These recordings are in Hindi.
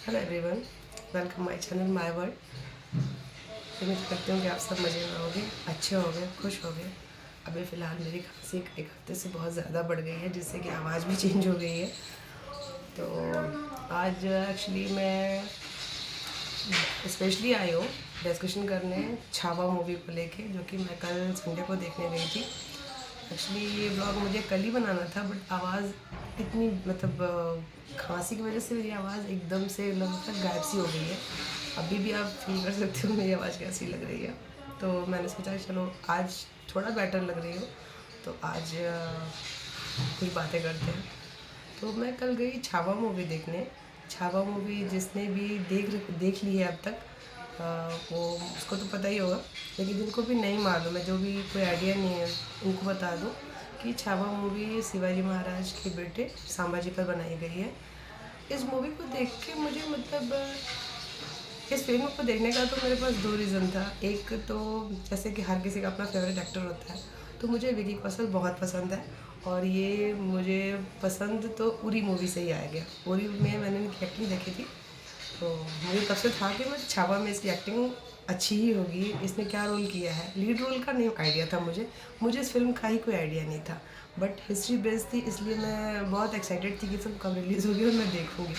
Hello everyone, welcome my channel my world. उम्मीद करती हूँ कि आप सब मज़े में होंगे, अच्छे होंगे, खुश होंगे। अभी फ़िलहाल मेरी खांसी एक हफ्ते से बहुत ज़्यादा बढ़ गई है, जिससे कि आवाज़ भी चेंज हो गई है। तो आज एक्चुअली मैं स्पेशली आई हूँ डिस्कशन करने छावा मूवी को लेके, जो कि मैं कल संडे को देखने गई थी। एक्चुअली ये ब्लॉग मुझे कल ही बनाना था, बट आवाज़ इतनी खांसी की वजह से मेरी आवाज़ एकदम से लगभग गायब सी हो गई है। अभी भी आप फील कर सकते हो मेरी आवाज़ कैसी लग रही है। तो मैंने सोचा चलो आज थोड़ा बेटर लग रही हो, तो आज कुछ बातें करते हैं। तो मैं कल गई छावा मूवी देखने। छावा मूवी जिसने भी देख ली है अब तक, वो उसको तो पता ही होगा, लेकिन जिनको भी नहीं मालूम है, जो भी कोई आइडिया नहीं है, उनको बता दूं कि छावा मूवी शिवाजी महाराज के बेटे संभाजी पर बनाई गई है। इस मूवी को देख के मुझे इस फिल्म को देखने का तो मेरे पास दो रीज़न था। एक तो जैसे कि हर किसी का अपना फेवरेट एक्टर होता है, तो मुझे विकी कौशल बहुत पसंद है, और ये मुझे पसंद तो उरी मूवी से ही आ गया। उरी में मैंने इनकी एक्टिंग देखी थी, तो मुझे तब से था कि मैं छावा में इसकी एक्टिंग अच्छी ही होगी। इसने क्या रोल किया है, लीड रोल का नहीं आइडिया था मुझे इस फिल्म का ही कोई आइडिया नहीं था, बट हिस्ट्री बेस्ड थी, इसलिए मैं बहुत एक्साइटेड थी कि फिल्म कब रिलीज़ होगी और मैं देखूँगी।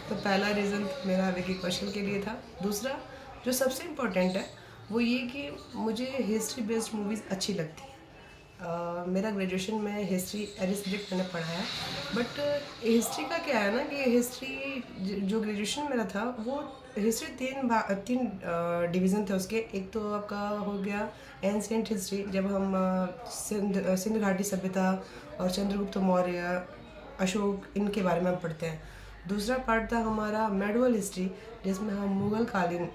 तो पहला रीज़न मेरा विकी कौशल के लिए था। दूसरा जो सबसे इम्पोर्टेंट है वो ये कि मुझे हिस्ट्री बेस्ड मूवीज़ अच्छी लगती हैं। मेरा ग्रेजुएशन में हिस्ट्री एज सब्जेक्ट मैंने पढ़ा है, बट हिस्ट्री का क्या है ना कि हिस्ट्री जो ग्रेजुएशन मेरा था वो हिस्ट्री तीन डिवीज़न थे उसके। एक तो आपका हो गया एंशिएंट हिस्ट्री, जब हम सिंध घाटी सभ्यता और चंद्रगुप्त मौर्य, अशोक, इनके बारे में हम पढ़ते हैं। दूसरा पार्ट था हमारा मेडुअल हिस्ट्री, जिसमें हम मुग़ल कालीन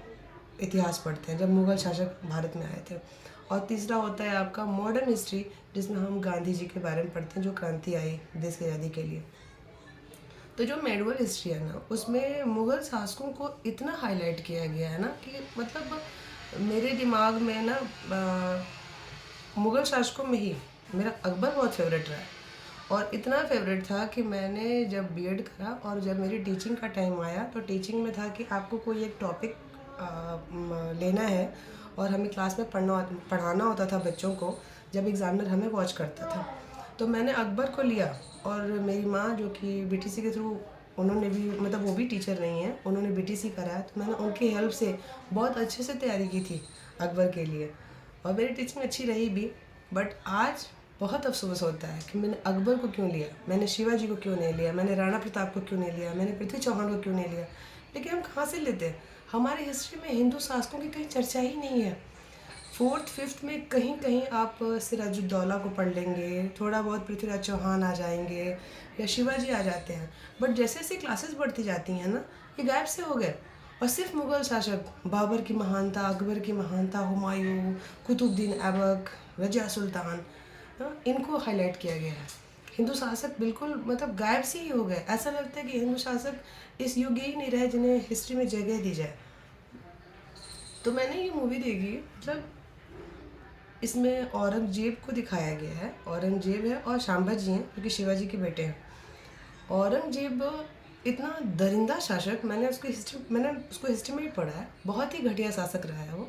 इतिहास पढ़ते हैं, जब मुग़ल शासक भारत में आए थे। और तीसरा होता है आपका मॉडर्न हिस्ट्री, जिसमें हम गांधी जी के बारे में पढ़ते हैं, जो क्रांति आई देश की आज़ादी के लिए। तो जो मेडुअल हिस्ट्री है ना, उसमें मुग़ल शासकों को इतना हाईलाइट किया गया है ना कि मेरे दिमाग में ना मुग़ल शासकों में ही मेरा अकबर बहुत फेवरेट रहा है। और इतना फेवरेट था कि मैंने जब बीएड करा और जब मेरी टीचिंग का टाइम आया, तो टीचिंग में था कि आपको कोई एक टॉपिक लेना है और हमें क्लास में पढ़ाना होता था बच्चों को, जब एग्ज़ामिनर हमें वॉच करता था। तो मैंने अकबर को लिया, और मेरी माँ जो कि बीटीसी के थ्रू, उन्होंने भी वो भी टीचर नहीं है, उन्होंने बीटीसी करा है, तो मैंने उनकी हेल्प से बहुत अच्छे से तैयारी की थी अकबर के लिए, और मेरी टीचिंग अच्छी रही भी। बट आज बहुत अफसोस होता है कि मैंने अकबर को क्यों लिया, मैंने शिवाजी को क्यों नहीं लिया, मैंने राणा प्रताप को क्यों नहीं लिया, मैंने पृथ्वी चौहान को क्यों नहीं लिया। लेकिन हम कहाँ से लेते हैं? हमारी हिस्ट्री में हिंदू शासकों की कहीं चर्चा ही नहीं है। फोर्थ फिफ्थ में कहीं कहीं आप सिराजुद्दौला को पढ़ लेंगे, थोड़ा बहुत पृथ्वीराज चौहान आ जाएंगे या शिवाजी आ जाते हैं, बट जैसे जैसे क्लासेस बढ़ती जाती हैं ना, ये गायब से हो गए। और सिर्फ मुग़ल शासक, बाबर की महानता, अकबर की महानता, हुमायूं, कुतुबुद्दीन ऐबक, रजिया सुल्तान, इनको हाईलाइट किया गया है। हिंदू शासक बिल्कुल गायब से ही हो गए। ऐसा लगता है कि हिंदू शासक इस युग ही नहीं रहे जिन्हें हिस्ट्री में जगह दी जाए। तो मैंने ये मूवी देखी, इसमें औरंगजेब को दिखाया गया है। औरंगजेब है और संभाजी हैं, जो कि शिवाजी के बेटे हैं। औरंगजेब इतना दरिंदा शासक, मैंने उसको हिस्ट्री में भी पढ़ा है, बहुत ही घटिया शासक रहा है वो।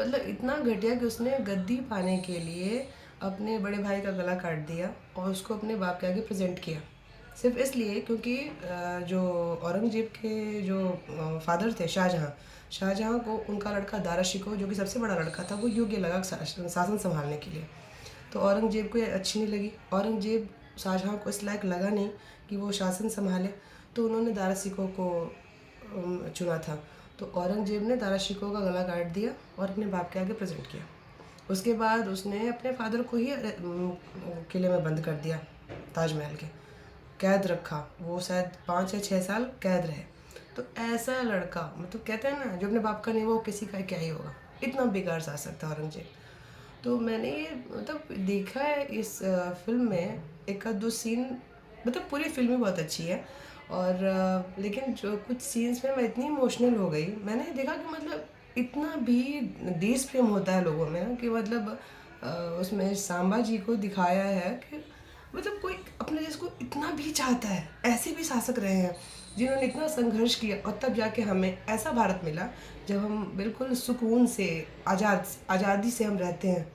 इतना घटिया कि उसने गद्दी पाने के लिए अपने बड़े भाई का गला काट दिया और उसको अपने बाप के आगे प्रेजेंट किया, सिर्फ इसलिए क्योंकि जो औरंगजेब के जो फादर थे शाहजहाँ को उनका लड़का दारा शिकोह, जो कि सबसे बड़ा लड़का था, वो योग्य लगा शासन संभालने के लिए। तो औरंगजेब को ये अच्छी नहीं लगी। औरंगजेब शाहजहाँ को इस लायक लगा नहीं कि वो शासन संभाले, तो उन्होंने दारा शिकोह को चुना था। तो औरंगजेब ने दारा शिकोह का गला काट दिया और अपने बाप के आगे प्रेजेंट किया। उसके बाद उसने अपने फादर को ही किले में बंद कर दिया, ताजमहल के, कैद रखा। वो शायद 5 या 6 साल कैद रहे। तो ऐसा लड़का, कहते हैं ना, जो अपने बाप का नहीं वो किसी का क्या ही होगा, इतना बेकार शासक था औरंगजेब। तो मैंने ये देखा है इस फिल्म में एक दो सीन, पूरी फिल्म ही बहुत अच्छी है, और लेकिन जो कुछ सीन्स में मैं इतनी इमोशनल हो गई। मैंने देखा कि इतना भी देश प्रेम होता है लोगों में कि उसमें सांबा जी को दिखाया है कि कोई अपने देश को इतना भी चाहता है, ऐसे भी शासक रहे हैं। जिन्होंने इतना संघर्ष किया और तब जाके हमें ऐसा भारत मिला जब हम बिल्कुल सुकून से आज़ादी से हम रहते हैं।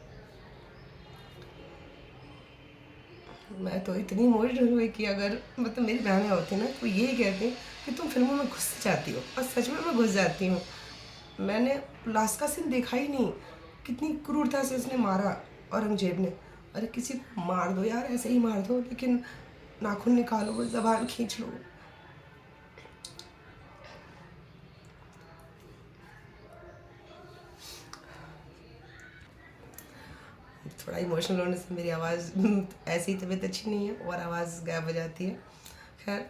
मैं तो इतनी इमोशनल हुई कि अगर मतलब मेरी बहनें होती ना तो यही कहती कि तुम फिल्मों में घुस जाती हो, और सच में मैं घुस जाती हूँ। मैंने लास्ट का सीन देखा ही नहीं, कितनी क्रूरता से उसने मारा औरंगजेब ने। अरे किसी को मार दो यार, ऐसे ही मार दो, लेकिन नाखून निकालो, ज़बान खींच लो। थोड़ा इमोशनल होने से मेरी आवाज़ ऐसी तबीयत अच्छी नहीं है और आवाज़ गायब हो जाती है। खैर,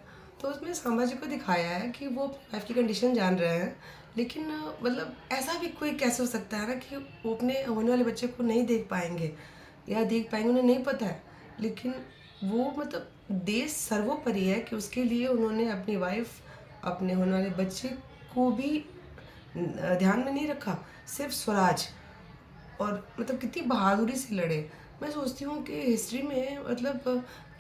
तो उसमें संभाजी को दिखाया है कि वो अपनी वाइफ की कंडीशन जान रहे हैं, लेकिन मतलब ऐसा भी कोई कैसे हो सकता है ना कि वो अपने होने वाले बच्चे को नहीं देख पाएंगे या देख पाएंगे, उन्हें नहीं पता है, लेकिन वो मतलब देश सर्वोपरि है कि उसके लिए उन्होंने अपनी वाइफ, अपने होने वाले बच्चे को भी ध्यान में नहीं रखा, सिर्फ स्वराज। और मतलब कितनी बहादुरी से लड़े। मैं सोचती हूँ कि हिस्ट्री में मतलब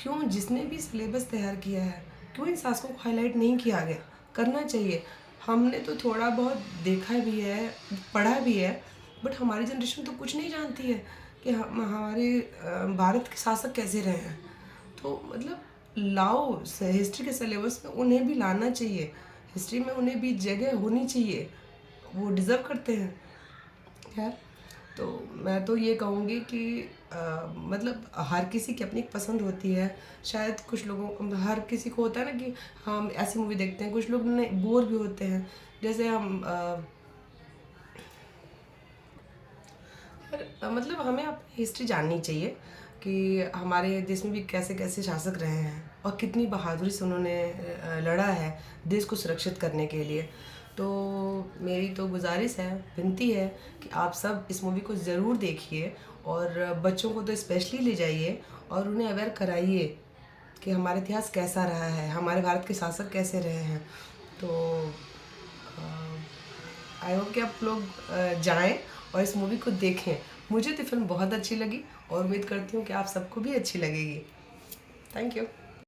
क्यों जिसने भी सिलेबस तैयार किया है, क्यों इन शासकों को हाईलाइट नहीं किया गया? करना चाहिए। हमने तो थोड़ा बहुत देखा भी है, पढ़ा भी है, बट हमारी जनरेशन तो कुछ नहीं जानती है कि हम हमारे भारत के शासक कैसे रहे हैं। तो मतलब लाओ हिस्ट्री के सिलेबस में उन्हें भी लाना चाहिए, हिस्ट्री में उन्हें भी जगह होनी चाहिए, वो डिज़र्व करते हैं। खैर, तो मैं तो ये कहूँगी कि मतलब हर किसी की अपनी एक पसंद होती है। शायद कुछ लोगों, हर किसी को होता है ना कि हम ऐसी मूवी देखते हैं, कुछ लोग ने बोर भी होते हैं। जैसे हम मतलब हमें अपनी हिस्ट्री जाननी चाहिए कि हमारे देश में भी कैसे कैसे शासक रहे हैं और कितनी बहादुरी से उन्होंने लड़ा है देश को सुरक्षित करने के लिए। तो मेरी तो गुजारिश है, विनती है कि आप सब इस मूवी को ज़रूर देखिए और बच्चों को तो स्पेशली ले जाइए और उन्हें अवेयर कराइए कि हमारा इतिहास कैसा रहा है, हमारे भारत के शासक कैसे रहे हैं। तो आई होप कि आप लोग जाएं और इस मूवी को देखें। मुझे तो फिल्म बहुत अच्छी लगी और उम्मीद करती हूँ कि आप सबको भी अच्छी लगेगी। Thank you.